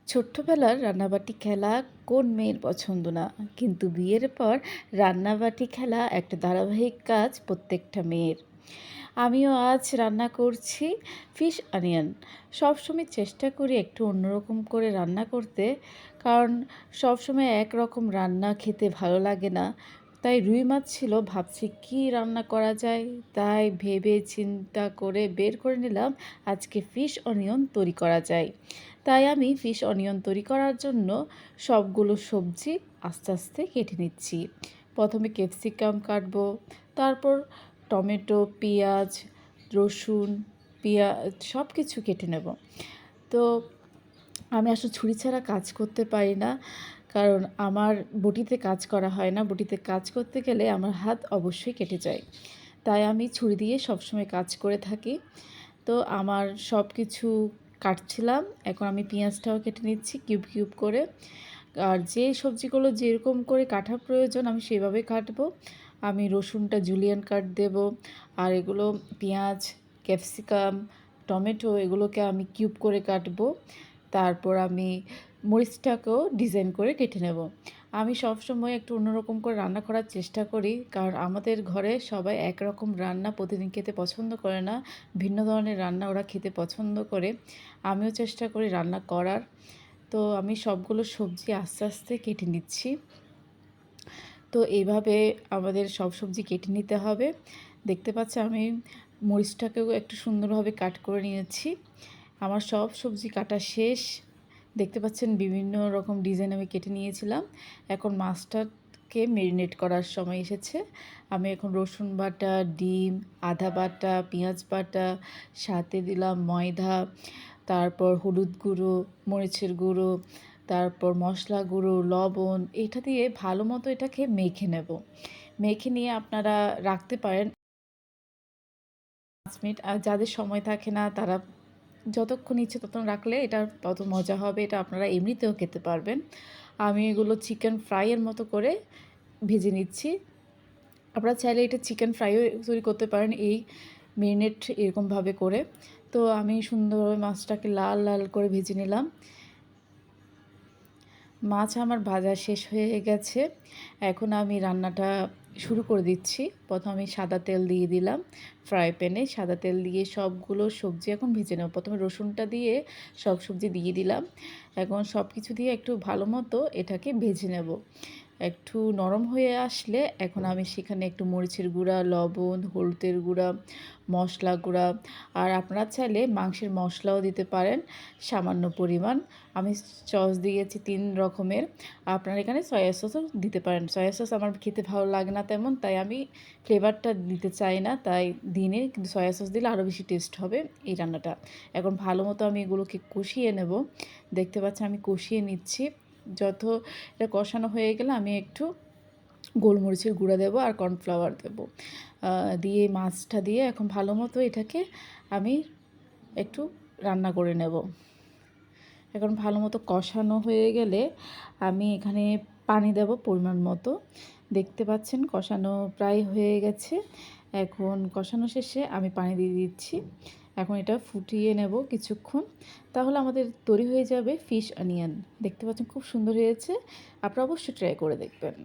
ছোট্টবেলার রান্নাবাটি খেলা কোন মেয়ের পছন্দ না? কিন্তু বিয়ের পর রান্নাবাটি খেলা একটা ধারাবাহিক কাজ প্রত্যেকটা মেয়ের। আমিও আজ রান্না করছি ফিশ অনিয়ন। সবসময় চেষ্টা করি একটু অন্যরকম করে রান্না করতে, কারণ সবসময় একরকম রান্না খেতে ভালো লাগে না। তাই রুই মাছ ছিল, ভাবছি কী রান্না করা যায়। তাই ভেবে চিন্তা করে বের করে নিলাম আজকে ফিশ অনিয়ন তৈরি করা যায়। তাই আমি ফিশ অনিয়ন তৈরি করার জন্য সবগুলো সবজি আস্তে আস্তে কেটে নিচ্ছি। প্রথমে ক্যাপসিকাম কাটবো, তারপর টমেটো, পেঁয়াজ, রসুন, সব কিছু কেটে নেব। তো আমি আসলে ছুরি ছাড়া কাজ করতে পারি না, কারণ আমার বটিতে কাজ করা হয় না। বটিতে কাজ করতে গেলে আমার হাত অবশ্যই কেটে যায়। তাই আমি ছুরি দিয়ে সবসময় কাজ করে থাকি। তো আমার সব কিছু কাটছিলাম, এখন আমি পেঁয়াজটাও কেটে নিচ্ছি কিউব কিউব করে। আর যে সবজিগুলো যেরকম করে কাটার প্রয়োজন আমি সেভাবে কাটবো। আমি রসুনটা জুলিয়ান কাট দেব, আর এগুলো পেঁয়াজ, ক্যাপসিকাম, টমেটো এগুলোকে আমি কিউব করে কাটবো। তারপর আমি মরিচটাকেও ডিজাইন করে কেটে নেব। আমি সবসময় একটু অন্যরকম করে রান্না করার চেষ্টা করি, কারণ আমাদের ঘরে সবাই একরকম রান্না প্রতিদিন খেতে পছন্দ করে না। ভিন্ন ধরনের রান্না ওরা খেতে পছন্দ করে। আমিও চেষ্টা করি রান্না করার। তো আমি সবগুলো সবজি আস্তে আস্তে কেটে নিচ্ছি। তো এইভাবে আমাদের সব সবজি কেটে নিতে হবে। দেখতে পাচ্ছি আমি মরিচটাকেও একটু সুন্দরভাবে কাট করে নিয়েছি। আমার সব সবজি কাটা শেষ। দেখতে পাচ্ছেন বিভিন্ন রকম ডিজাইন আমি কেটে নিয়েছিলাম। এখন মাছটাকে মেরিনেট করার সময় এসেছে। আমি এখন রসুন বাটা, ডিম, আদা বাটা, পেঁয়াজ বাটা, সাথে দিলাম ময়দা, তারপর হলুদ গুঁড়ো, মরিচের গুঁড়ো, তারপর মশলা গুঁড়ো, লবণ, এটা দিয়ে ভালো মতো এটাকে মেখে নেব। মেখে নিয়ে আপনারা রাখতে পারেন 5 মিনিট। আর যাদের সময় থাকে না তারা যতক্ষণ ইচ্ছে ততক্ষণ রাখলে এটা তত মজা হবে। এটা আপনারা এমনিতেও খেতে পারবেন। আমি এগুলো চিকেন ফ্রাইয়ের মতো করে ভেজে নিচ্ছি। আপনারা চাইলে এটা চিকেন ফ্রাইও তৈরি করতে পারেন এই মেরিনেট এরকমভাবে করে। তো আমি সুন্দরভাবে মাছটাকে লাল লাল করে ভেজে নিলাম। মাছ আমার ভাজা শেষ হয়ে গেছে। এখন আমি রান্নাটা শুরু করে দিচ্ছি। প্রথমে আমি সাদা তেল দিয়ে দিলাম ফ্রাই প্যানে। সাদা তেল দিয়ে সবগুলো সবজি এখন ভেজে নেব। প্রথমে রসুনটা দিয়ে সব সবজি দিয়ে দিলাম। এখন সব কিছু দিয়ে একটু ভালো মতো এটাকে ভেজে নেব। একটু নরম হয়ে আসলে এখন আমি সেখানে একটু মরিচের গুঁড়া, লবণ, হলুদের গুঁড়া, মশলা গুঁড়া, আর আপনারা চাইলে মাংসের মশলাও দিতে পারেন সামান্য পরিমাণ। আমি সস দিয়েছি 3 রকমের। আপনারা এখানে সয়া সসও দিতে পারেন। সয়া সস আমার খেতে ভালো লাগে না তেমন, তাই আমি ফ্লেভারটা দিতে চাই না, তাই দিইনি। কিন্তু সয়া সস দিলে আরও বেশি টেস্ট হবে এই রান্নাটা। এখন ভালো মতো আমি এগুলোকে কষিয়ে নেব। দেখতে পাচ্ছেন আমি কষিয়ে নিচ্ছি। যত এটা কষানো হয়ে গেলে আমি একটু গোলমরিচের গুঁড়া দেবো আর কর্নফ্লাওয়ার দেবো। দিয়ে মাছটা দিয়ে এখন ভালো মতো এটাকে আমি একটু রান্না করে নেব। এখন ভালো মতো কষানো হয়ে গেলে আমি এখানে পানি দেব পরিমাণ মতো। দেখতে পাচ্ছেন কষানো প্রায় হয়ে গেছে। এখন কষানো শেষে আমি পানি দিয়ে দিচ্ছি। এখন এটা ফুটিয়ে নেব কিছুক্ষণ। তাহলে আমাদের তৈরি হয়ে যাবে ফিশ অনিয়ন। দেখতে পাচ্ছেন খুব সুন্দর হয়েছে। আপনারা অবশ্যই ট্রাই করে দেখবেন।